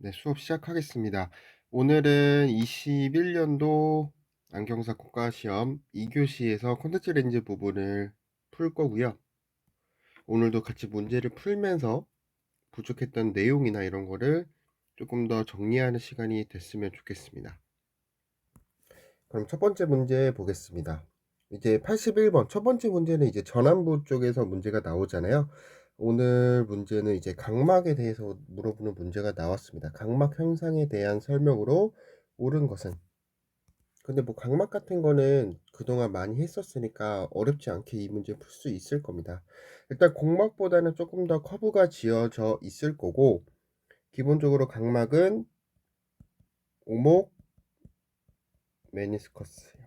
네, 수업 시작하겠습니다. 오늘은 21년도 안경사 국가시험 2교시에서 콘택트 렌즈 부분을 풀 거고요. 오늘도 같이 문제를 풀면서 부족했던 내용이나 이런 거를 조금 더 정리하는 시간이 됐으면 좋겠습니다. 그럼 첫 번째 문제 보겠습니다. 이제 81번 첫 번째 문제는 이제 전환부 쪽에서 문제가 나오잖아요. 오늘 문제는 이제 각막에 대해서 물어보는 문제가 나왔습니다. 각막 현상에 대한 설명으로 옳은 것은, 근데 뭐 각막 같은 거는 그동안 많이 했었으니까 어렵지 않게 이 문제 풀 수 있을 겁니다. 일단 곡막보다는 조금 더 커브가 지어져 있을 거고, 기본적으로 각막은 오목 메니스커스요.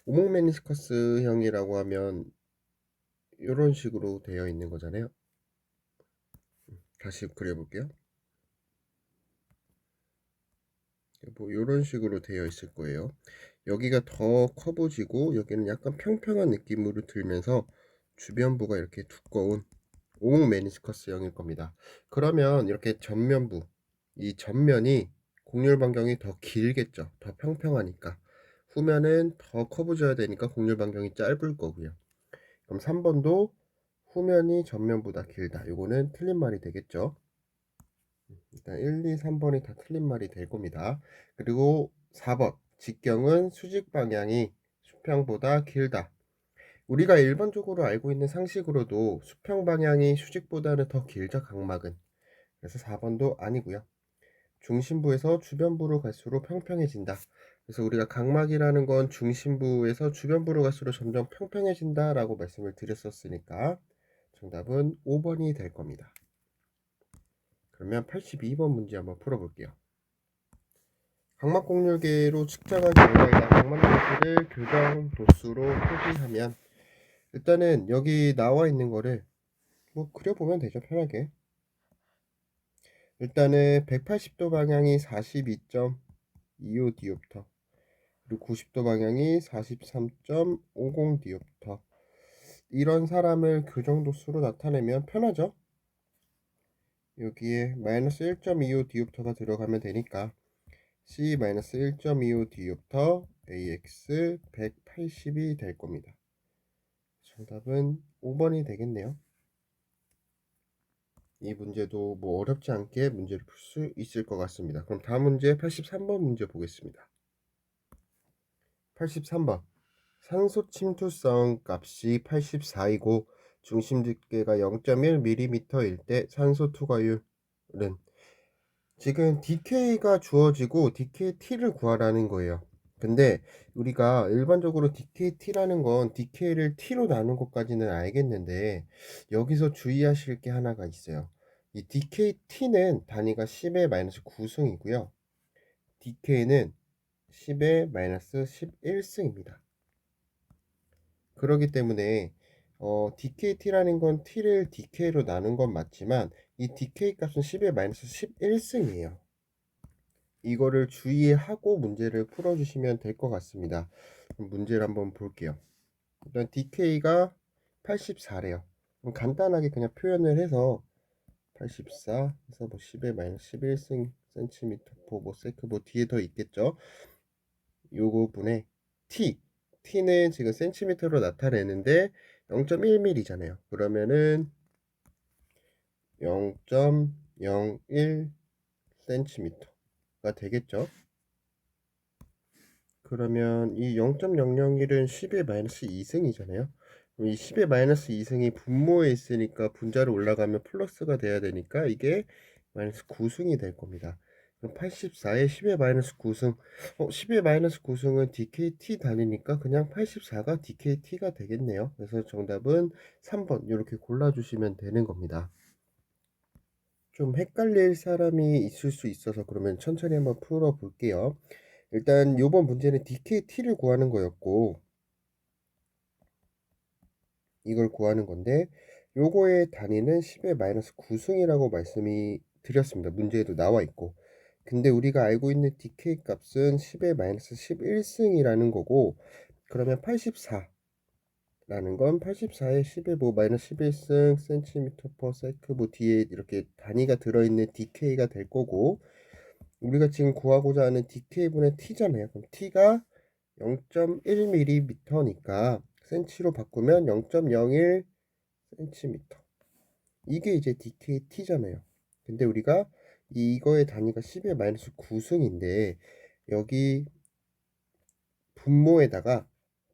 오목 메니스커스형이라고 하면 이런 식으로 되어 있는 거잖아요. 다시 그려볼게요. 뭐 이런 식으로 되어 있을 거예요. 여기가 더 커브지고 여기는 약간 평평한 느낌으로 들면서 주변부가 이렇게 두꺼운 오목 메니스커스형일 겁니다. 그러면 이렇게 전면부, 이 전면이 곡률 반경이 더 길겠죠. 더 평평하니까. 후면은 더 커브져야 되니까 곡률 반경이 짧을 거고요. 그럼 3번도 후면이 전면보다 길다. 이거는 틀린 말이 되겠죠. 일단 1, 2, 3번이 다 틀린 말이 될 겁니다. 그리고 4번 직경은 수직 방향이 수평보다 길다. 우리가 일반적으로 알고 있는 상식으로도 수평 방향이 수직보다는 더 길죠, 각막은. 그래서 4번도 아니고요. 중심부에서 주변부로 갈수록 평평해진다. 그래서 우리가 각막이라는 건 중심부에서 주변부로 갈수록 점점 평평해진다 라고 말씀을 드렸었으니까 정답은 5번이 될 겁니다. 그러면 82번 문제 한번 풀어볼게요. 각막공률계로 측정한 결과에다 각막도수를 교정 도수로 표시하면, 일단은 여기 나와 있는 거를 뭐 그려보면 되죠, 편하게. 일단은 180도 방향이 42.25 디옵터, 그리고 90도 방향이 43.50 디옵터. 이런 사람을 교정 도수로 나타내면 편하죠. 여기에 마이너스 1.25 디옵터가 들어가면 되니까 C-1.25 디옵터 AX 180이 될 겁니다. 정답은 5번이 되겠네요. 이 문제도 뭐 어렵지 않게 문제를 풀 수 있을 것 같습니다. 그럼 다음 문제 83번 문제 보겠습니다. 83번 산소 침투성 값이 84이고 중심 집게가 0.1mm일 때 산소 투과율은, 지금 DK가 주어지고 DKT를 구하라는 거예요. 근데 우리가 일반적으로 DKT라는 건 DK를 T로 나눈 것까지는 알겠는데, 여기서 주의하실 게 하나가 있어요. 이 DKT는 단위가 10의 마이너스 9승이고요. DK는 10의 마이너스 11승입니다. 그렇기 때문에 DKT라는 건 T를 DK로 나눈 건 맞지만 이 DK 값은 10의 마이너스 11승이에요. 이거를 주의하고 문제를 풀어주시면 될 것 같습니다. 그럼 문제를 한번 볼게요. 일단 DK가 84래요. 그럼 간단하게 그냥 표현을 해서 84 해서 뭐 10의 마이너스 11승 센티미터 뭐 세크 뭐 뒤에 더 있겠죠. 요거분에 T는 지금 센티미터로 나타내는데 0.1mm잖아요. 그러면은 0.01 센티미터가 되겠죠. 그러면 이 0.001은 10의 마이너스 2승이잖아요. 이 10의 마이너스 2승이 분모에 있으니까 분자로 올라가면 플러스가 돼야 되니까 이게 마이너스 9승이 될 겁니다. 그럼 84에 10의 마이너스 9승, 10의 마이너스 9승은 DKT 단위니까 그냥 84가 DKT가 되겠네요. 그래서 정답은 3번 이렇게 골라주시면 되는 겁니다. 좀 헷갈릴 사람이 있을 수 있어서 그러면 천천히 한번 풀어볼게요. 일단 요번 문제는 DKT를 구하는 거였고, 이걸 구하는 건데 요거의 단위는 10의 마이너스 9승이라고 말씀이 드렸습니다. 문제에도 나와 있고. 근데 우리가 알고 있는 DK 값은 10의 마이너스 11승이라는 거고, 그러면 84 라는 건 84에 10의 뭐 마이너스 11승 센티미터 퍼 세크 뭐 뒤에 이렇게 단위가 들어있는 DK가 될 거고, 우리가 지금 구하고자 하는 DK분의 T잖아요. 그럼 T가 0.1mm니까 센치로 바꾸면 0.01 센티미터. 이게 이제 DKT잖아요. 근데 우리가 이거의 단위가 10의 마이너스 9승인데 여기 분모에다가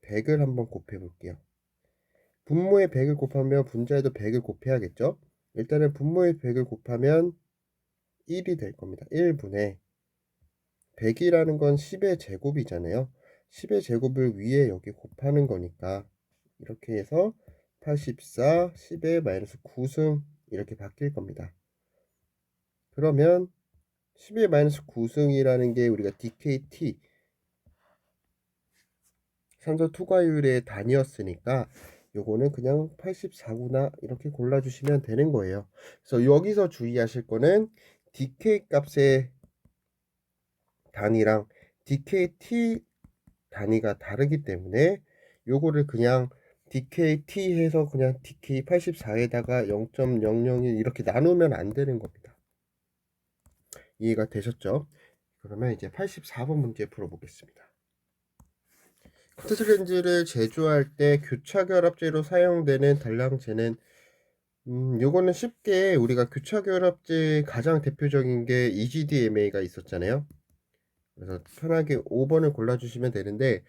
100을 한번 곱해 볼게요. 분모에 100을 곱하면 분자에도 100을 곱해야겠죠? 일단은 분모에 100을 곱하면 1이 될 겁니다. 1분의 100이라는 건 10의 제곱이잖아요. 10의 제곱을 위에 여기 곱하는 거니까 이렇게 해서 84, 10의 마이너스 9승 이렇게 바뀔 겁니다. 그러면 10의 마이너스 9승이라는 게 우리가 DKT 산소 투과율의 단위였으니까 요거는 그냥 84구나 이렇게 골라주시면 되는 거예요. 그래서 여기서 주의하실 거는 DK 값의 단위랑 DKT 단위가 다르기 때문에 요거를 그냥 DKT 해서 그냥 DK84에다가 0.001 이렇게 나누면 안 되는 겁니다. 이해가 되셨죠? 그러면 이제 84번 문제 풀어보겠습니다. 콘택트 렌즈를 제조할 때 교차결합제로 사용되는 달랑제는 요거는 쉽게 우리가 교차결합제 가장 대표적인 게 EGDMA가 있었잖아요. 그래서 편하게 5번을 골라주시면 되는데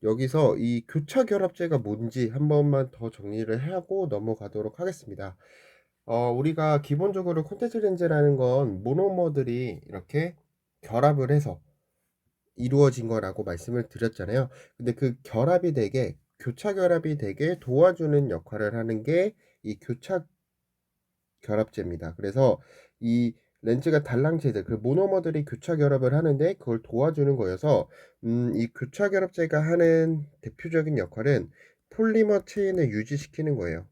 여기서 이 교차결합제가 뭔지 한 번만 더 정리를 하고 넘어가도록 하겠습니다. 우리가 기본적으로 콘택트 렌즈라는 건 모노머들이 이렇게 결합을 해서 이루어진 거라고 말씀을 드렸잖아요. 근데 그 결합이 되게 교차 결합이 되게 도와주는 역할을 하는 게 이 교차 결합제입니다. 그래서 이 렌즈가 달랑제들 그 모노머들이 교차 결합을 하는데 그걸 도와주는 거여서 이 교차 결합제가 하는 대표적인 역할은 폴리머 체인을 유지시키는 거예요.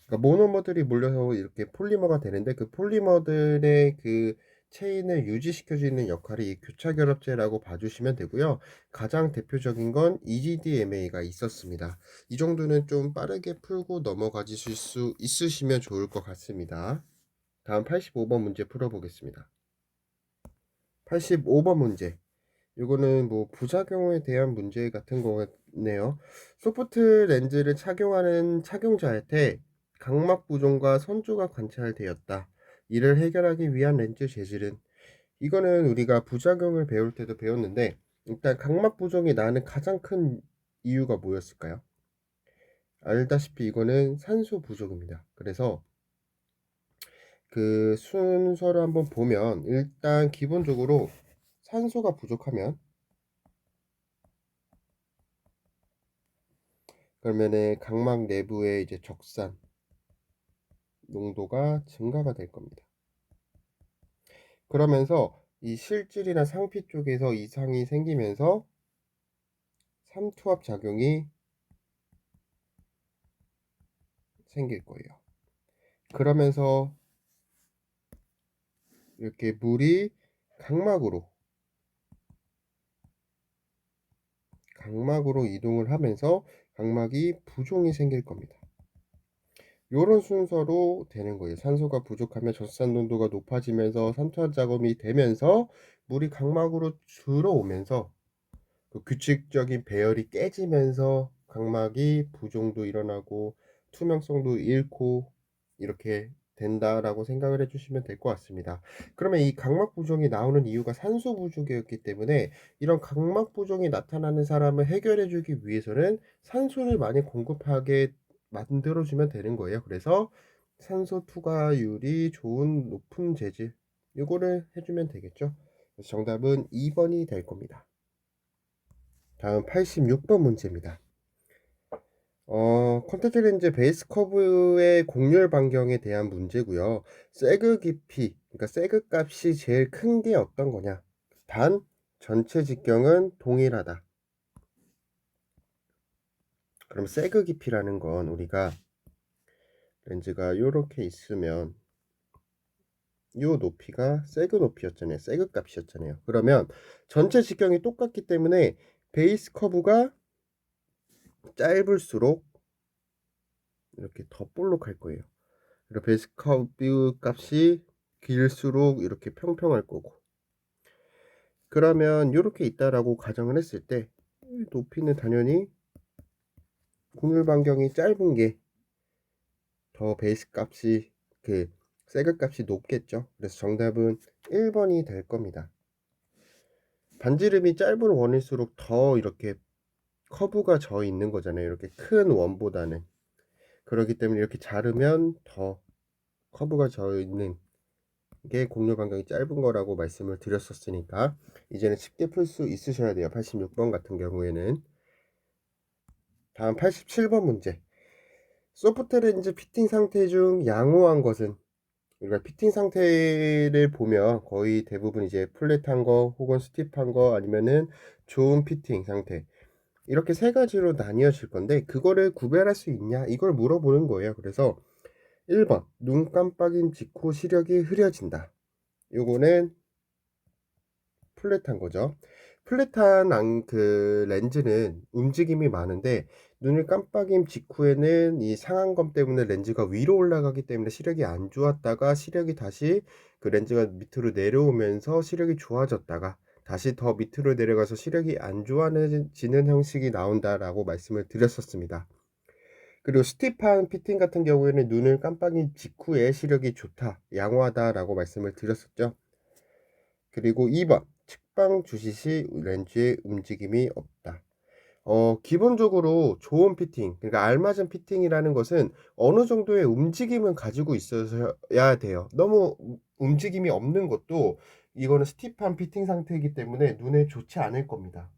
그러니까 모노머들이 몰려서 이렇게 폴리머가 되는데 그 폴리머들의 그 체인을 유지시켜 주는 역할이 이 교차 결합제라고 봐주시면 되고요. 가장 대표적인 건 EGDMA가 있었습니다. 이 정도는 좀 빠르게 풀고 넘어가실 수 있으시면 좋을 것 같습니다. 다음 85번 문제 풀어보겠습니다. 85번 문제. 이거는 뭐 부작용에 대한 문제 같은 거네요. 소프트 렌즈를 착용하는 착용자한테 각막 부종과 선조가 관찰되었다. 이를 해결하기 위한 렌즈 재질은, 이거는 우리가 부작용을 배울 때도 배웠는데 일단 각막 부종이 나는 가장 큰 이유가 뭐였을까요? 알다시피 이거는 산소 부족입니다. 그래서 그 순서를 한번 보면 일단 기본적으로 산소가 부족하면 그러면은 각막 내부에 이제 적산 농도가 증가가 될 겁니다. 그러면서 이 실질이나 상피 쪽에서 이상이 생기면서 삼투압 작용이 생길 거예요. 그러면서 이렇게 물이 각막으로 이동을 하면서 각막이 부종이 생길 겁니다. 요런 순서로 되는 거예요. 산소가 부족하면 젖산 농도가 높아지면서 삼투압 작용이 되면서 물이 각막으로 들어오면서 그 규칙적인 배열이 깨지면서 각막이 부종도 일어나고 투명성도 잃고 이렇게 된다라고 생각을 해주시면 될 것 같습니다. 그러면 이 각막 부종이 나오는 이유가 산소 부족이었기 때문에 이런 각막 부종이 나타나는 사람을 해결해 주기 위해서는 산소를 많이 공급하게 만들어주면 되는 거예요. 그래서 산소 투과율이 좋은 높은 재질 이거를 해주면 되겠죠. 그래서 정답은 2번이 될 겁니다. 다음 86번 문제입니다. 콘택트 렌즈 베이스 커브의 곡률 반경에 대한 문제고요. 세그 깊이, 그러니까 세그 값이 제일 큰 게 어떤 거냐? 단, 전체 직경은 동일하다. 그럼 세그 깊이라는 건 우리가 렌즈가 이렇게 있으면 요 높이가 세그 높이였잖아요. 세그 값이었잖아요. 그러면 전체 직경이 똑같기 때문에 베이스 커브가 짧을수록 이렇게 더 볼록할 거예요. 그리고 베이스 커브 값이 길수록 이렇게 평평할 거고. 그러면 요렇게 있다라고 가정을 했을 때 높이는 당연히 곡률 반경이 짧은 게 더 베이스 값이 세그 값이 높겠죠. 그래서 정답은 1번이 될 겁니다. 반지름이 짧은 원일수록 더 이렇게 커브가 져 있는 거잖아요. 이렇게 큰 원보다는. 그렇기 때문에 이렇게 자르면 더 커브가 져 있는 게 곡률 반경이 짧은 거라고 말씀을 드렸었으니까 이제는 쉽게 풀 수 있으셔야 돼요. 86번 같은 경우에는. 다음 87번 문제. 소프트 렌즈 피팅 상태 중 양호한 것은, 우리가 피팅 상태를 보면 거의 대부분 이제 플랫한 거 혹은 스티프한 거 아니면은 좋은 피팅 상태, 이렇게 세 가지로 나뉘어질 건데 그거를 구별할 수 있냐 이걸 물어보는 거예요. 그래서 1번 눈 깜빡임 직후 시력이 흐려진다. 요거는 플랫한 거죠. 플랫한 렌즈는 움직임이 많은데 눈을 깜빡임 직후에는 이 상한검 때문에 렌즈가 위로 올라가기 때문에 시력이 안 좋았다가 시력이 다시 그 렌즈가 밑으로 내려오면서 시력이 좋아졌다가 다시 더 밑으로 내려가서 시력이 안 좋아지는 형식이 나온다라고 말씀을 드렸었습니다. 그리고 스티프한 피팅 같은 경우에는 눈을 깜빡임 직후에 시력이 좋다, 양호하다라고 말씀을 드렸었죠. 그리고 2번 측방 주시 시 렌즈의 움직임이 없다. 기본적으로 좋은 피팅, 그러니까 알맞은 피팅이라는 것은 어느 정도의 움직임은 가지고 있어야 돼요. 너무 움직임이 없는 것도 이거는 스티프한 피팅 상태이기 때문에 눈에 좋지 않을 겁니다.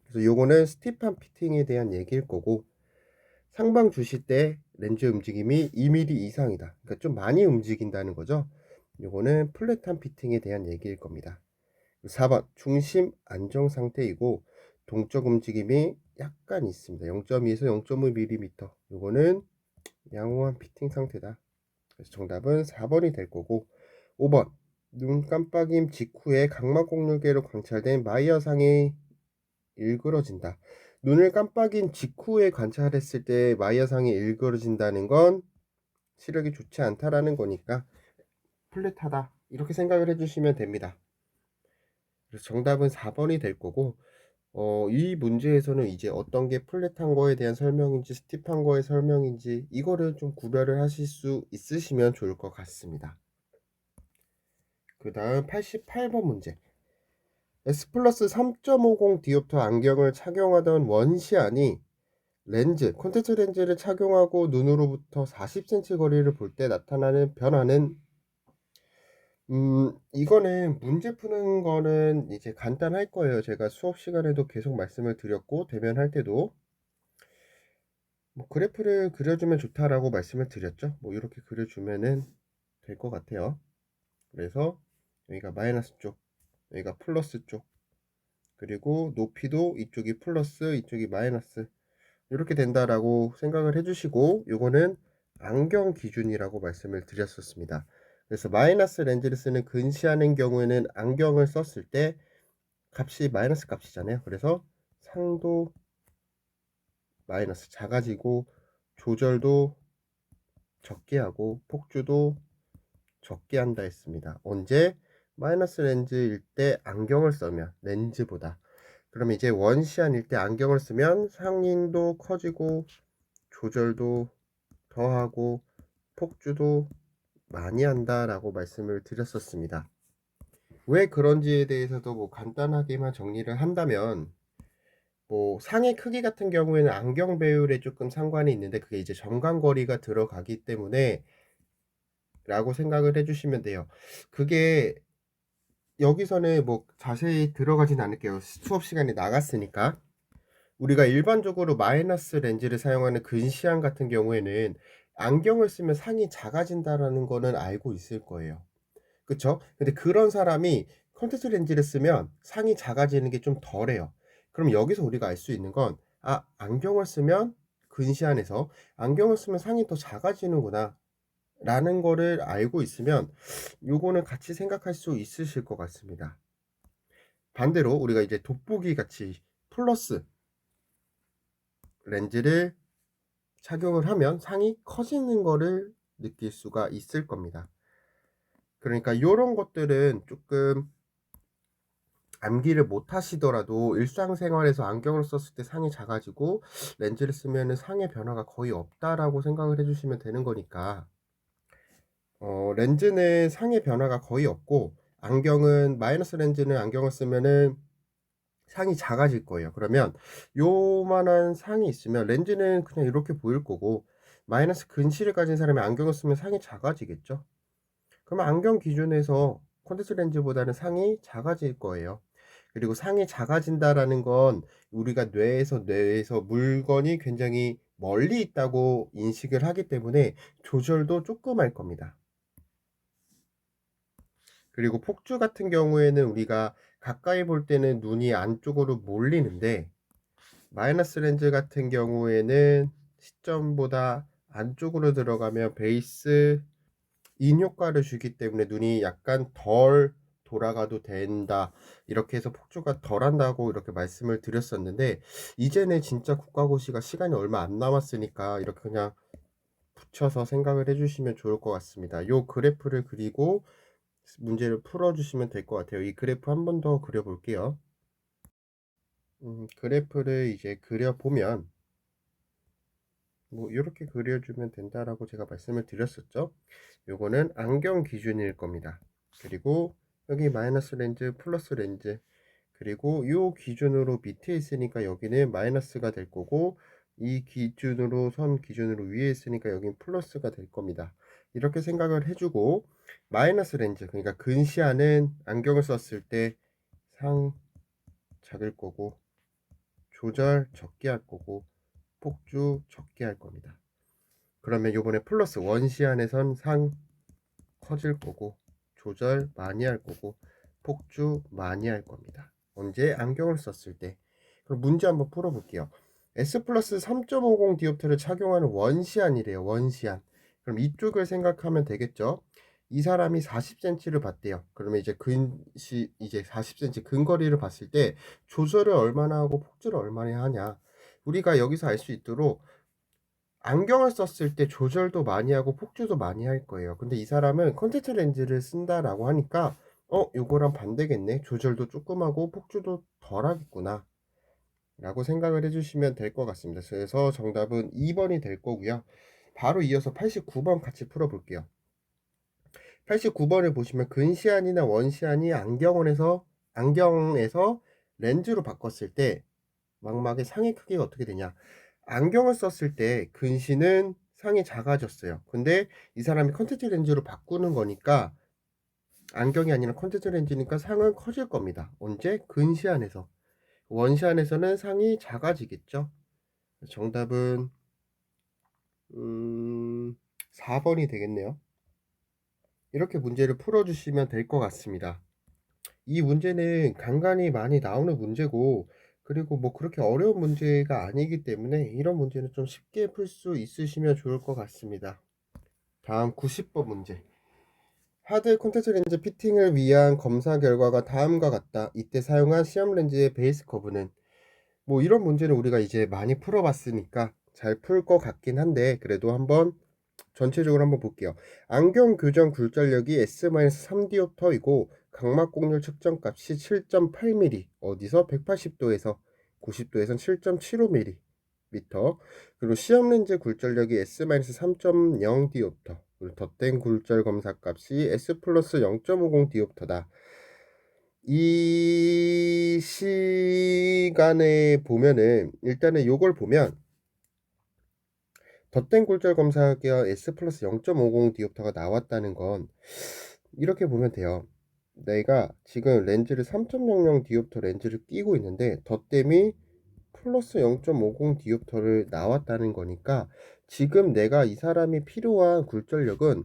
그래서 요거는 스티프한 피팅에 대한 얘기일 거고, 상방 주시 때 렌즈 움직임이 2mm 이상이다. 그러니까 좀 많이 움직인다는 거죠. 요거는 플랫한 피팅에 대한 얘기일 겁니다. 4번 중심 안정 상태이고 동적 움직임이 약간 있습니다. 0.2에서 0.5mm. 요거는 양호한 피팅 상태다. 그래서 정답은 4번이 될 거고, 5번 눈 깜빡임 직후에 각막 곡률계로 관찰된 마이어상이 일그러진다. 눈을 깜빡인 직후에 관찰했을 때 마이어상이 일그러진다는 건 시력이 좋지 않다라는 거니까 플랫하다 이렇게 생각을 해주시면 됩니다. 그래서 정답은 4번이 될 거고, 이 문제에서는 이제 어떤 게 플랫한 거에 대한 설명인지 스티프한 거의 설명인지 이거를 좀 구별을 하실 수 있으시면 좋을 것 같습니다. 그 다음 88번 문제. S 플러스 3.50 디옵터 안경을 착용하던 원시안이 콘택트 렌즈를 착용하고 눈으로부터 40cm 거리를 볼 때 나타나는 변화는, 이거는 문제 푸는 거는 이제 간단할 거예요. 제가 수업 시간에도 계속 말씀을 드렸고 대면할 때도 뭐 그래프를 그려주면 좋다라고 말씀을 드렸죠. 뭐 이렇게 그려주면은 될 것 같아요. 그래서 여기가 마이너스 쪽, 여기가 플러스 쪽, 그리고 높이도 이쪽이 플러스, 이쪽이 마이너스, 이렇게 된다라고 생각을 해주시고, 요거는 안경 기준이라고 말씀을 드렸었습니다. 그래서 마이너스 렌즈를 쓰는 근시하는 경우에는 안경을 썼을 때 값이 마이너스 값이잖아요. 그래서 상도 마이너스 작아지고 조절도 적게 하고 폭주도 적게 한다 했습니다. 언제? 마이너스 렌즈일 때 안경을 쓰면 렌즈보다. 그러면 이제 원시안일 때 안경을 쓰면 상링도 커지고 조절도 더하고 폭주도 많이 한다라고 말씀을 드렸었습니다. 왜 그런지에 대해서도 뭐 간단하게만 정리를 한다면, 뭐 상의 크기 같은 경우에는 안경 배율에 조금 상관이 있는데 그게 이제 점광거리가 들어가기 때문에 라고 생각을 해주시면 돼요. 그게 여기서는 뭐 자세히 들어가진 않을게요. 수업 시간이 나갔으니까. 우리가 일반적으로 마이너스 렌즈를 사용하는 근시안 같은 경우에는 안경을 쓰면 상이 작아진다라는 거는 알고 있을 거예요. 그쵸? 근데 그런 사람이 컨택트 렌즈를 쓰면 상이 작아지는 게 좀 덜해요. 그럼 여기서 우리가 알 수 있는 건, 안경을 쓰면 근시안에서 안경을 쓰면 상이 더 작아지는구나 라는 거를 알고 있으면 요거는 같이 생각할 수 있으실 것 같습니다. 반대로 우리가 이제 돋보기 같이 플러스 렌즈를 착용을 하면 상이 커지는 거를 느낄 수가 있을 겁니다. 그러니까 이런 것들은 조금 암기를 못 하시더라도 일상생활에서 안경을 썼을 때 상이 작아지고 렌즈를 쓰면은 상의 변화가 거의 없다라고 생각을 해주시면 되는 거니까 렌즈는 상의 변화가 거의 없고 안경은 마이너스 렌즈는 안경을 쓰면은 상이 작아질 거예요. 그러면 요만한 상이 있으면 렌즈는 그냥 이렇게 보일 거고 마이너스 근시를 가진 사람이 안경을 쓰면 상이 작아지겠죠. 그러면 안경 기준에서 콘택트 렌즈보다는 상이 작아질 거예요. 그리고 상이 작아진다라는 건 우리가 뇌에서 물건이 굉장히 멀리 있다고 인식을 하기 때문에 조절도 조금 할 겁니다. 그리고 폭주 같은 경우에는 우리가 가까이 볼 때는 눈이 안쪽으로 몰리는데 마이너스 렌즈 같은 경우에는 시점보다 안쪽으로 들어가면 베이스 인 효과를 주기 때문에 눈이 약간 덜 돌아가도 된다. 이렇게 해서 폭주가 덜 한다고 이렇게 말씀을 드렸었는데 이제는 진짜 국가고시가 시간이 얼마 안 남았으니까 이렇게 그냥 붙여서 생각을 해주시면 좋을 것 같습니다. 요 그래프를 그리고 문제를 풀어주시면 될 것 같아요. 이 그래프 한 번 더 그려볼게요. 그래프를 이제 그려보면 뭐 이렇게 그려주면 된다라고 제가 말씀을 드렸었죠. 요거는 안경 기준일 겁니다. 그리고 여기 마이너스 렌즈, 플러스 렌즈, 그리고 요 기준으로 밑에 있으니까 여기는 마이너스가 될 거고 이 기준으로 선 기준으로 위에 있으니까 여긴 플러스가 될 겁니다. 이렇게 생각을 해주고 마이너스 렌즈, 그러니까 근시야는 안경을 썼을 때 상 작을 거고 조절 적게 할 거고 폭주 적게 할 겁니다. 그러면 요번에 플러스 원시안에선 상 커질 거고 조절 많이 할 거고 폭주 많이 할 겁니다. 언제? 안경을 썼을 때. 그럼 문제 한번 풀어볼게요. S 플러스 3.50 디옵트를 착용하는 원시안이래요. 원시안. 그럼 이쪽을 생각하면 되겠죠. 이 사람이 40cm를 봤대요. 그러면 이제 이제 40cm 근거리를 봤을 때 조절을 얼마나 하고 폭주를 얼마나 하냐. 우리가 여기서 알 수 있도록 안경을 썼을 때 조절도 많이 하고 폭주도 많이 할 거예요. 근데 이 사람은 컨택트 렌즈를 쓴다라고 하니까 요거랑 반대겠네. 조절도 조금 하고 폭주도 덜 하겠구나 라고 생각을 해주시면 될 것 같습니다. 그래서 정답은 2번이 될 거고요. 바로 이어서 89번 같이 풀어볼게요. 89번을 보시면 근시안이나 원시안이 안경에서 렌즈로 바꿨을 때 망막의 상의 크기가 어떻게 되냐. 안경을 썼을 때 근시는 상이 작아졌어요. 근데 이 사람이 컨택트 렌즈로 바꾸는 거니까 안경이 아니라 컨택트 렌즈니까 상은 커질 겁니다. 언제? 근시 안에서. 원시 안에서는 상이 작아지겠죠. 정답은 4번이 되겠네요. 이렇게 문제를 풀어주시면 될 것 같습니다. 이 문제는 간간히 많이 나오는 문제고 그리고 뭐 그렇게 어려운 문제가 아니기 때문에 이런 문제는 좀 쉽게 풀 수 있으시면 좋을 것 같습니다. 다음 90번 문제. 하드 콘택트 렌즈 피팅을 위한 검사 결과가 다음과 같다. 이때 사용한 시험 렌즈의 베이스 커브는 뭐 이런 문제는 우리가 이제 많이 풀어봤으니까 잘 풀 것 같긴 한데 그래도 한번 전체적으로 한번 볼게요. 안경 교정 굴절력이 S-3디옵터이고 각막 곡률 측정값이 7.8mm 어디서 180도에서 90도에선 7.75mm 그리고 시험 렌즈 굴절력이 S-3.0 디옵터 그리고 덧댄 굴절 검사 값이 S 플러스 0.50 디옵터다. 이 시간에 보면은 일단은 요걸 보면 덧댄 굴절 검사가 S 플러스 0.50 디옵터가 나왔다는 건 이렇게 보면 돼요. 내가 지금 렌즈를 3.00 디옵터 렌즈를 끼고 있는데 덧댐이 플러스 0.50 디옵터를 나왔다는 거니까 지금 내가 이 사람이 필요한 굴절력은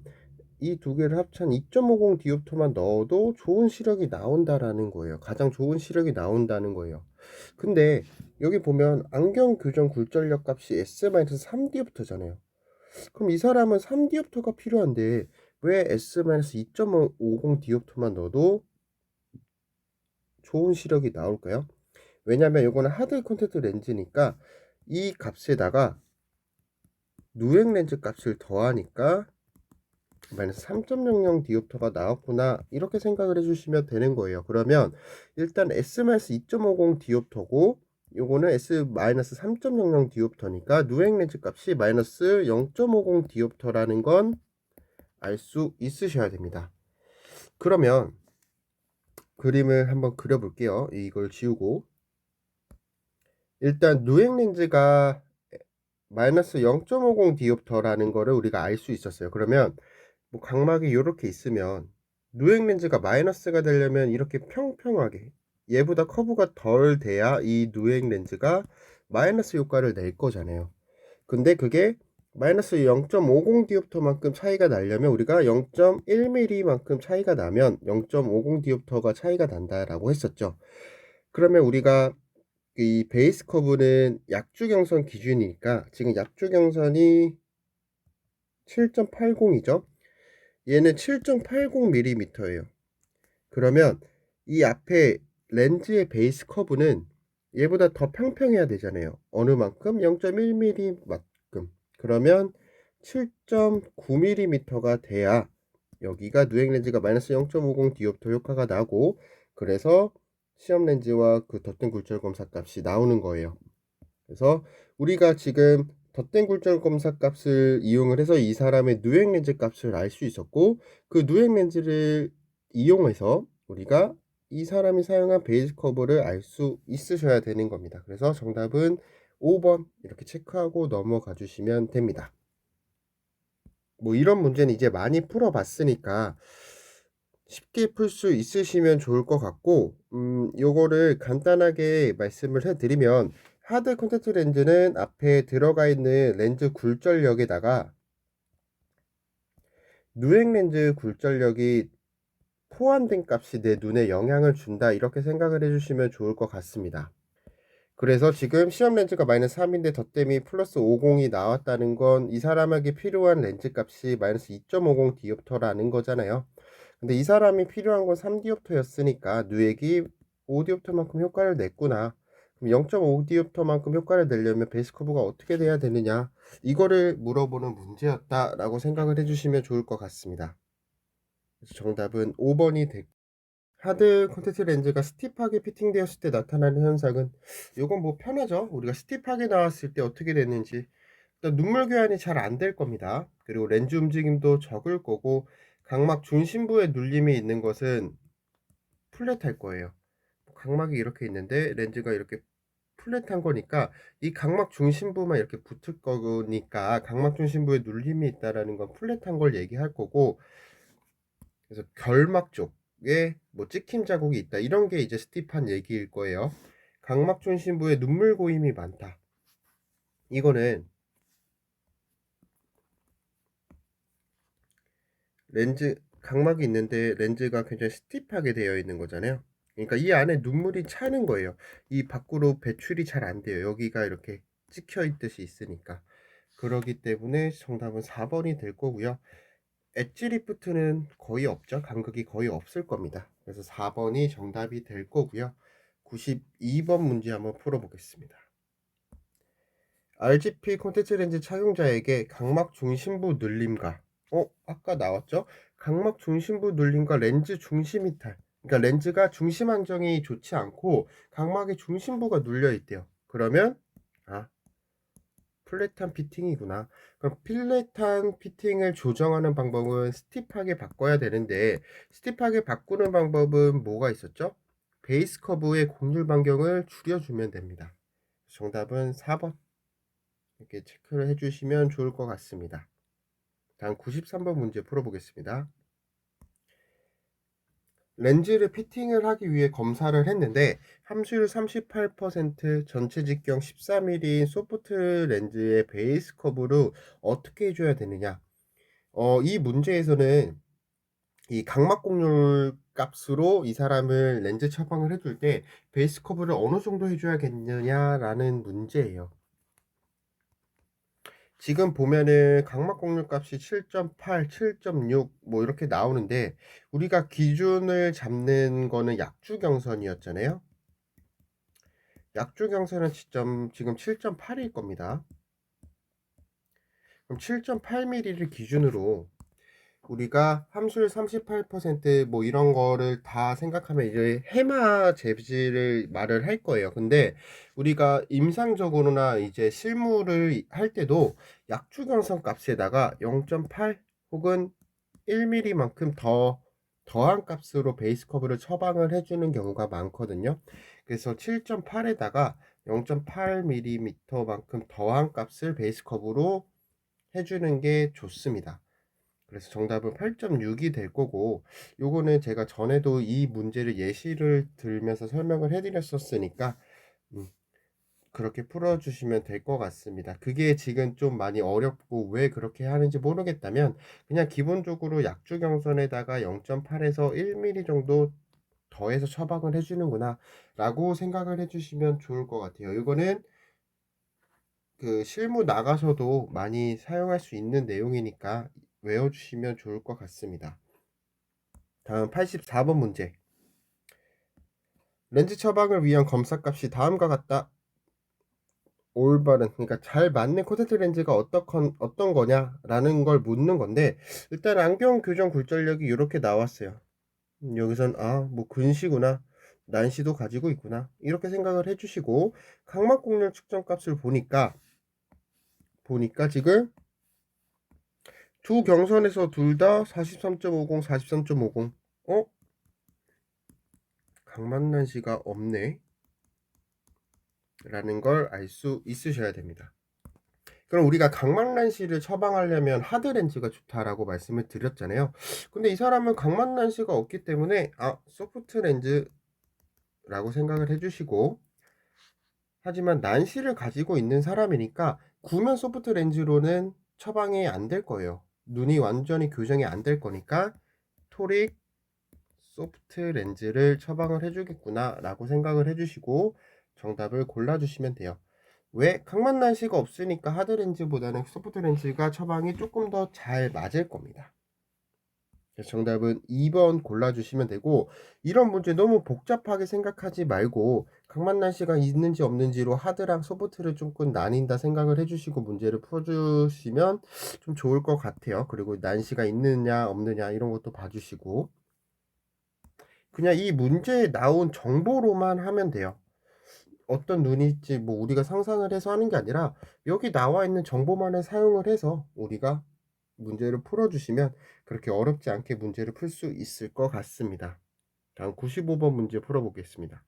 이 두 개를 합친 2.50 디옵터만 넣어도 좋은 시력이 나온다라는 거예요. 가장 좋은 시력이 나온다는 거예요. 근데 여기 보면 안경 교정 굴절력 값이 S-3 디옵터잖아요. 그럼 이 사람은 3 디옵터가 필요한데 왜 S-2.50 디옵터만 넣어도 좋은 시력이 나올까요? 왜냐면 이거는 하드 콘택트 렌즈니까 이 값에다가 누액 렌즈 값을 더하니까 마이너스 3.00 디옵터가 나왔구나, 이렇게 생각을 해주시면 되는 거예요. 그러면 일단 S-2.50 디옵터고 요거는 S-3.00 디옵터니까 누액 렌즈 값이 마이너스 0.50 디옵터라는 건 알 수 있으셔야 됩니다. 그러면 그림을 한번 그려볼게요. 이걸 지우고 일단 누액 렌즈가 마이너스 0.50 디옵터라는 거를 우리가 알 수 있었어요. 그러면 뭐 각막이 이렇게 있으면 누액 렌즈가 마이너스가 되려면 이렇게 평평하게 얘보다 커브가 덜 돼야 이 누액 렌즈가 마이너스 효과를 낼 거잖아요. 근데 그게 마이너스 0.50 디옵터만큼 차이가 나려면 우리가 0.1mm만큼 차이가 나면 0.50 디옵터가 차이가 난다라고 했었죠. 그러면 우리가 이 베이스 커브는 약주경선 기준이니까 지금 약주경선이 7.80이죠. 얘는 7.80mm예요. 그러면 이 앞에 렌즈의 베이스 커브는 얘보다 더 평평해야 되잖아요. 어느 만큼? 0.1mm만큼. 그러면 7.9mm가 돼야 여기가 누액 렌즈가 마이너스 0.50 디옵터 효과가 나고, 그래서 시험 렌즈와 그 덧댄 굴절 검사 값이 나오는 거예요. 그래서 우리가 지금 덧댄 굴절 검사 값을 이용을 해서 이 사람의 누액 렌즈 값을 알 수 있었고, 그 누액 렌즈를 이용해서 우리가 이 사람이 사용한 베이스 커브를 알 수 있으셔야 되는 겁니다. 그래서 정답은 5번 이렇게 체크하고 넘어가 주시면 됩니다. 뭐 이런 문제는 이제 많이 풀어봤으니까 쉽게 풀 수 있으시면 좋을 것 같고, 요거를 간단하게 말씀을 해드리면 하드 콘택트 렌즈는 앞에 들어가 있는 렌즈 굴절력에다가 누액 렌즈 굴절력이 포함된 값이 내 눈에 영향을 준다, 이렇게 생각을 해주시면 좋을 것 같습니다. 그래서 지금 시험 렌즈가 마이너스 3인데 덧댐이 플러스 50이 나왔다는 건 이 사람에게 필요한 렌즈 값이 마이너스 2.50 디옵터라는 거잖아요. 근데 이 사람이 필요한 건 3디옵터였으니까 누액이 5디옵터만큼 효과를 냈구나. 그럼 0.5디옵터만큼 효과를 내려면 베이스 커브가 어떻게 돼야 되느냐, 이거를 물어보는 문제였다라고 생각을 해주시면 좋을 것 같습니다. 그래서 정답은 5번이 됐고, 하드 콘택트 렌즈가 스티프하게 피팅되었을 때 나타나는 현상은, 이건 뭐 편하죠. 우리가 스티프하게 나왔을 때 어떻게 됐는지. 일단 눈물 교환이 잘 안 될 겁니다. 그리고 렌즈 움직임도 적을 거고, 각막 중심부에 눌림이 있는 것은 플랫할 거예요. 각막이 이렇게 있는데 렌즈가 이렇게 플랫한 거니까 이 각막 중심부만 이렇게 붙을 거니까 각막 중심부에 눌림이 있다라는 건 플랫한 걸 얘기할 거고, 그래서 결막 쪽에 뭐 찍힘 자국이 있다, 이런 게 이제 스티프한 얘기일 거예요. 각막 중심부에 눈물 고임이 많다, 이거는 렌즈 각막이 있는데 렌즈가 굉장히 스티프하게 되어 있는 거잖아요. 그러니까 이 안에 눈물이 차는 거예요. 이 밖으로 배출이 잘 안 돼요. 여기가 이렇게 찍혀 있듯이 있으니까. 그러기 때문에 정답은 4번이 될 거고요. 엣지 리프트는 거의 없죠. 간극이 거의 없을 겁니다. 그래서 4번이 정답이 될 거고요. 92번 문제 한번 풀어보겠습니다. RGP 콘택트 렌즈 착용자에게 각막 중심부 눌림과 아까 나왔죠? 각막 중심부 눌림과 렌즈 중심 이탈, 그러니까 렌즈가 중심 안정이 좋지 않고 각막의 중심부가 눌려 있대요. 그러면 플랫한 피팅이구나. 그럼 플랫한 피팅을 조정하는 방법은 스티프하게 바꿔야 되는데, 스티프하게 바꾸는 방법은 뭐가 있었죠? 베이스 커브의 곡률 반경을 줄여주면 됩니다. 정답은 4번 이렇게 체크를 해주시면 좋을 것 같습니다. 다음 93번 문제 풀어보겠습니다. 렌즈를 피팅을 하기 위해 검사를 했는데 함수율 38%, 전체 직경 14mm인 소프트 렌즈의 베이스 커브로 어떻게 해줘야 되느냐. 이 문제에서는 이 각막 곡률 값으로 이 사람을 렌즈 처방을 해줄 때 베이스 커브를 어느 정도 해줘야겠느냐라는 문제예요. 지금 보면은 각막 곡률 값이 7.8, 7.6 뭐 이렇게 나오는데, 우리가 기준을 잡는 거는 약주경선이었잖아요. 약주 경사는 지금 7.8일 겁니다. 그럼 7.8mm를 기준으로 우리가 함수를 38% 이런 거를 다 생각하면 이제 해마 재질을 말을 할 거예요. 근데 우리가 임상적으로나 이제 실무를 할 때도 약주경선 값에다가 0.8 혹은 1mm만큼 더한 값으로 베이스 커브를 처방을 해주는 경우가 많거든요. 그래서 7.8에다가 0.8mm만큼 더한 값을 베이스 커브로 해주는 게 좋습니다. 그래서 정답은 8.6이 될 거고, 요거는 제가 전에도 이 문제를 예시를 들면서 설명을 해드렸었으니까 그렇게 풀어주시면 될 것 같습니다. 그게 지금 좀 많이 어렵고 왜 그렇게 하는지 모르겠다면 그냥 기본적으로 약주경선에다가 0.8에서 1mm 정도 더해서 처방을 해주는구나 라고 생각을 해주시면 좋을 것 같아요. 이거는 그 실무 나가서도 많이 사용할 수 있는 내용이니까 외워주시면 좋을 것 같습니다. 다음 84번 문제. 렌즈 처방을 위한 검사값이 다음과 같다. 올바른, 그러니까 잘 맞는 콘택트 렌즈가 어떤 거냐라는 걸 묻는 건데, 일단 안경 교정 굴절력이 이렇게 나왔어요. 여기선 뭐 근시구나, 난시도 가지고 있구나 이렇게 생각을 해주시고, 각막 곡률 측정 값을 보니까 지금 두 경선에서 둘 다 43.50, 43.50. 각막난시가 없네 라는 걸 알 수 있으셔야 됩니다. 그럼 우리가 각막난시를 처방하려면 하드렌즈가 좋다라고 말씀을 드렸잖아요. 근데 이 사람은 각막난시가 없기 때문에 소프트 렌즈라고 생각을 해주시고, 하지만 난시를 가지고 있는 사람이니까 구면 소프트 렌즈로는 처방이 안 될 거예요. 눈이 완전히 교정이 안 될 거니까 토릭 소프트 렌즈를 처방을 해주겠구나 라고 생각을 해주시고 정답을 골라주시면 돼요. 왜? 각막 난시가 없으니까 하드렌즈보다는 소프트렌즈가 처방이 조금 더 잘 맞을 겁니다. 그래서 정답은 2번 골라주시면 되고, 이런 문제 너무 복잡하게 생각하지 말고 각막 난시가 있는지 없는지로 하드랑 소프트를 조금 나뉜다 생각을 해주시고 문제를 풀어주시면 좀 좋을 것 같아요. 그리고 난시가 있느냐 없느냐 이런 것도 봐주시고, 그냥 이 문제에 나온 정보로만 하면 돼요. 어떤 눈일지 우리가 상상을 해서 하는 게 아니라 여기 나와 있는 정보만을 사용을 해서 우리가 문제를 풀어주시면 그렇게 어렵지 않게 문제를 풀 수 있을 것 같습니다. 다음 95번 문제 풀어보겠습니다.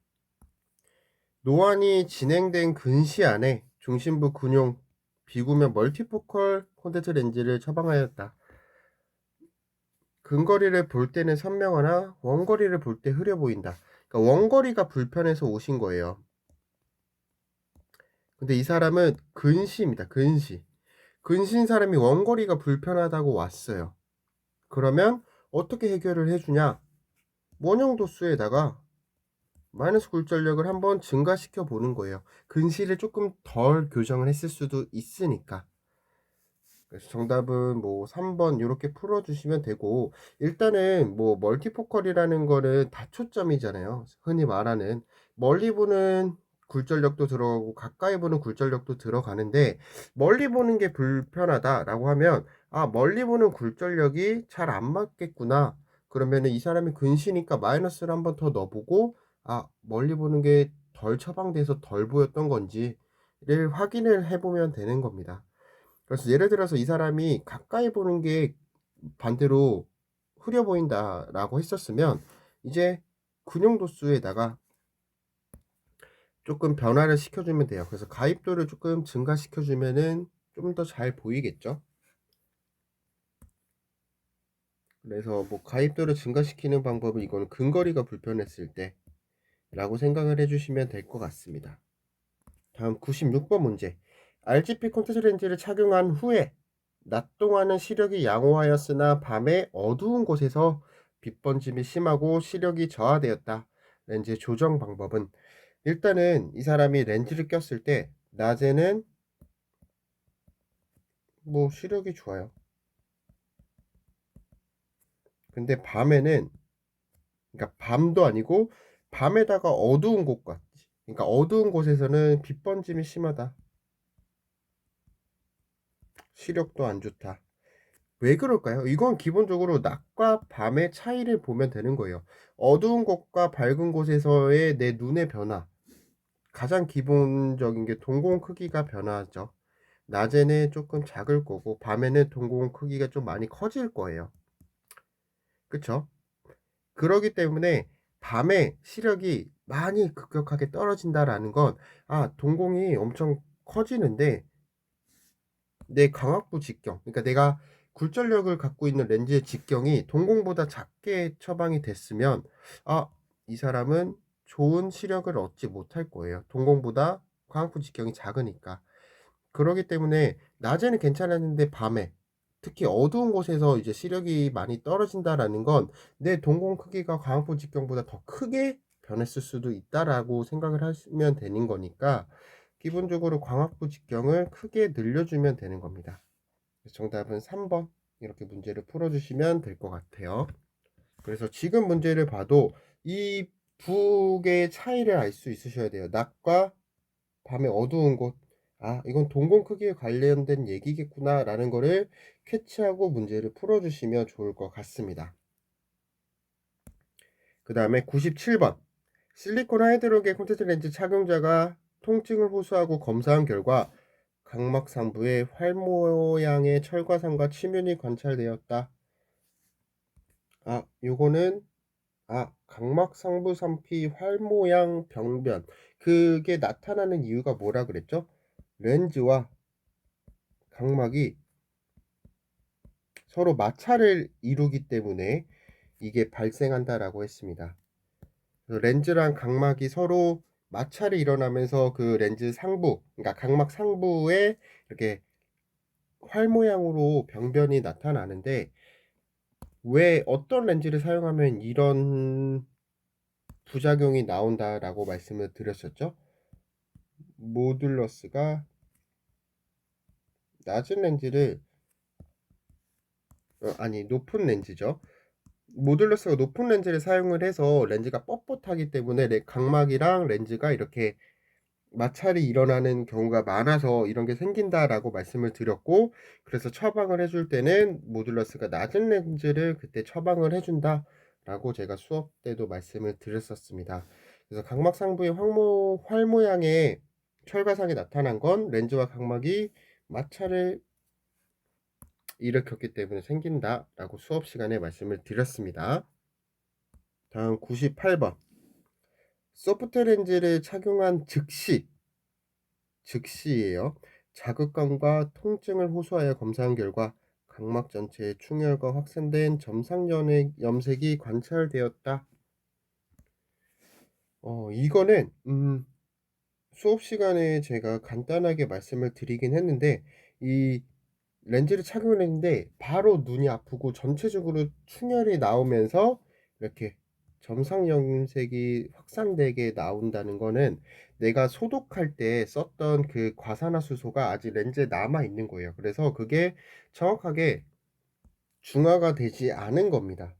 노안이 진행된 근시 안에 중심부 근용 비구면 멀티포컬 콘택트 렌즈를 처방하였다. 근거리를 볼 때는 선명하나 원거리를 볼 때 흐려 보인다. 그러니까 원거리가 불편해서 오신 거예요. 근데 이 사람은 근시입니다. 근시인 사람이 원거리가 불편하다고 왔어요. 그러면 어떻게 해결을 해주냐? 원형 도수에다가 마이너스 굴절력을 한번 증가시켜 보는 거예요. 근시를 조금 덜 교정을 했을 수도 있으니까. 그래서 정답은 3번 이렇게 풀어주시면 되고, 일단은 멀티포컬이라는 거는 다초점이잖아요. 흔히 말하는 멀리 보는 굴절력도 들어가고 가까이 보는 굴절력도 들어가는데, 멀리 보는 게 불편하다라고 하면 멀리 보는 굴절력이 잘 안 맞겠구나. 그러면은 이 사람이 근시니까 마이너스를 한번 더 넣어보고, 멀리 보는 게 덜 처방돼서 덜 보였던 건지를 확인을 해보면 되는 겁니다. 그래서 예를 들어서 이 사람이 가까이 보는 게 반대로 흐려 보인다라고 했었으면 이제 근용 도수에다가 조금 변화를 시켜주면 돼요. 그래서 가입도를 조금 증가시켜주면은 좀 더 잘 보이겠죠. 그래서 가입도를 증가시키는 방법은 이거는 근거리가 불편했을 때 라고 생각을 해주시면 될 것 같습니다. 다음 96번 문제. RGB 콘택트 렌즈를 착용한 후에 낮 동안은 시력이 양호하였으나 밤에 어두운 곳에서 빛 번짐이 심하고 시력이 저하되었다. 렌즈 조정 방법은, 일단은 이 사람이 렌즈를 꼈을 때 낮에는 시력이 좋아요. 근데 밤에는, 그러니까 밤도 아니고 밤에다가 어두운 곳까지 그러니까 어두운 곳에서는 빛 번짐이 심하다. 시력도 안 좋다. 왜 그럴까요? 이건 기본적으로 낮과 밤의 차이를 보면 되는 거예요. 어두운 곳과 밝은 곳에서의 내 눈의 변화. 가장 기본적인 게 동공 크기가 변하죠. 낮에는 조금 작을 거고 밤에는 동공 크기가 좀 많이 커질 거예요. 그쵸? 그러기 때문에 밤에 시력이 많이 급격하게 떨어진다라는 건, 동공이 엄청 커지는데 내 광학부 직경, 그러니까 내가 굴절력을 갖고 있는 렌즈의 직경이 동공보다 작게 처방이 됐으면, 이 사람은 좋은 시력을 얻지 못할 거예요. 동공보다 광학부 직경이 작으니까. 그러기 때문에 낮에는 괜찮았는데 밤에, 특히 어두운 곳에서 이제 시력이 많이 떨어진다라는 건 내 동공 크기가 광학부 직경보다 더 크게 변했을 수도 있다라고 생각을 하시면 되는 거니까, 기본적으로 광학부 직경을 크게 늘려주면 되는 겁니다. 그래서 정답은 3번 이렇게 문제를 풀어주시면 될 것 같아요. 그래서 지금 문제를 봐도 이 두 개의 차이를 알 수 있으셔야 돼요. 낮과 밤의 어두운 곳. 이건 동공 크기에 관련된 얘기겠구나 라는 거를 캐치하고 문제를 풀어주시면 좋을 것 같습니다. 그 다음에 97번. 실리콘 하이드로겔 콘택트 렌즈 착용자가 통증을 호소하고 검사한 결과 각막 상부에 활 모양의 철과상과 침윤이 관찰되었다. 요거는 각막 상부 상피 활 모양 병변. 그게 나타나는 이유가 뭐라 그랬죠? 렌즈와 각막이 서로 마찰을 이루기 때문에 이게 발생한다라고 했습니다. 렌즈랑 각막이 서로 마찰이 일어나면서 그 렌즈 상부, 그러니까 각막 상부에 이렇게 활 모양으로 병변이 나타나는데, 왜 어떤 렌즈를 사용하면 이런 부작용이 나온다라고 말씀을 드렸었죠? 모듈러스가 낮은 렌즈를 높은 렌즈죠. 모듈러스가 높은 렌즈를 사용을 해서 렌즈가 뻣뻣하기 때문에 각막이랑 렌즈가 이렇게 마찰이 일어나는 경우가 많아서 이런 게 생긴다라고 말씀을 드렸고, 그래서 처방을 해줄 때는 모듈러스가 낮은 렌즈를 그때 처방을 해준다라고 제가 수업 때도 말씀을 드렸었습니다. 그래서 각막 상부의 활 모양의 철과상이 나타난 건 렌즈와 각막이 마찰을 일으켰기 때문에 생긴다라고 수업 시간에 말씀을 드렸습니다. 다음 98번. 소프트 렌즈를 착용한 즉시예요. 자극감과 통증을 호소하여 검사한 결과 각막 전체에 충혈과 확산된 점상 염색이 관찰되었다. 이거는 수업 시간에 제가 간단하게 말씀을 드리긴 했는데, 이 렌즈를 착용을 했는데 바로 눈이 아프고 전체적으로 충혈이 나오면서 이렇게 점상 염색이 확산되게 나온다는 거는 내가 소독할 때 썼던 그 과산화수소가 아직 렌즈에 남아 있는 거예요. 그래서 그게 정확하게 중화가 되지 않은 겁니다.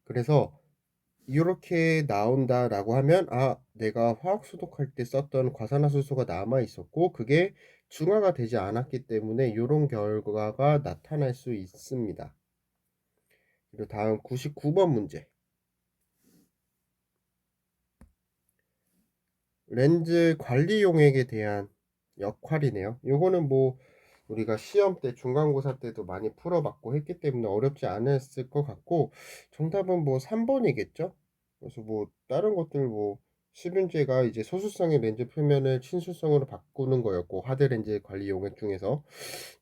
그래서 이렇게 나온다라고 하면 내가 화학 소독할 때 썼던 과산화수소가 남아 있었고 그게 중화가 되지 않았기 때문에 이런 결과가 나타날 수 있습니다. 그리고 다음 99번 문제. 렌즈 관리 용액에 대한 역할이네요. 요거는 뭐 우리가 시험 때 중간고사 때도 많이 풀어봤고 했기 때문에 어렵지 않았을 것 같고, 정답은 뭐 3번이겠죠. 그래서 뭐 다른 것들 뭐 수분제가 이제 소수성의 렌즈 표면을 친수성으로 바꾸는 거였고, 하드 렌즈 관리 용액 중에서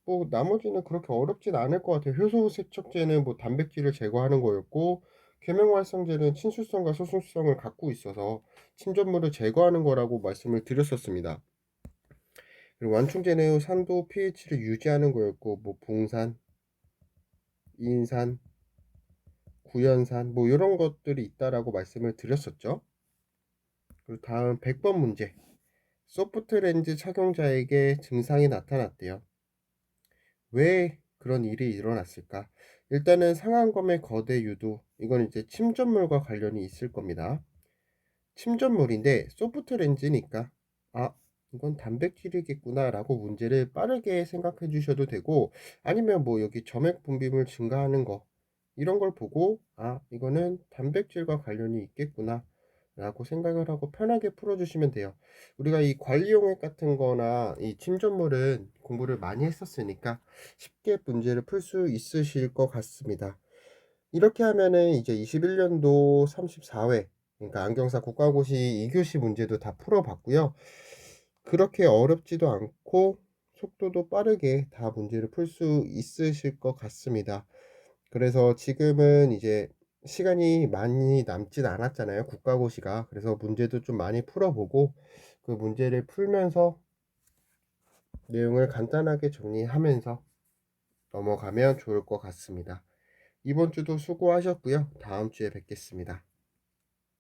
뭐 나머지는 그렇게 어렵진 않을 것 같아요. 효소 세척제는 뭐 단백질을 제거하는 거였고, 계명활성제는 친수성과 소수성을 갖고 있어서 침전물을 제거하는 거라고 말씀을 드렸었습니다. 그리고 완충제는 산도 pH를 유지하는 거였고, 뭐 봉산, 인산, 구연산 뭐 이런 것들이 있다라고 말씀을 드렸었죠. 그리고 다음 100번 문제. 소프트 렌즈 착용자에게 증상이 나타났대요. 왜 그런 일이 일어났을까? 일단은 상안검의 거대 유도, 이건 이제 침전물과 관련이 있을 겁니다. 침전물인데 소프트 렌즈니까 '아 이건 단백질이겠구나.'라고 문제를 빠르게 생각해 주셔도 되고, 아니면 뭐 여기 점액 분비물 증가하는 거 이런 걸 보고 '아 이거는 단백질과 관련이 있겠구나.'라고 생각을 하고 편하게 풀어 주시면 돼요. 우리가 이 관리용액 같은 거나 이 침전물은 공부를 많이 했었으니까 쉽게 문제를 풀 수 있으실 것 같습니다. 이렇게 하면은 이제 21 년도 34회, 그러니까 안경사 국가고시 2 교시 문제도 다 풀어 봤고요. 그렇게 어렵지도 않고 속도도 빠르게 다 문제를 풀 수 있으실 것 같습니다. 그래서 지금은 이제 시간이 많이 남진 않았잖아요, 국가고시가. 그래서 문제도 좀 많이 풀어 보고 그 문제를 풀면서 내용을 간단하게 정리하면서 넘어가면 좋을 것 같습니다. 이번 주도 수고하셨고요. 다음 주에 뵙겠습니다.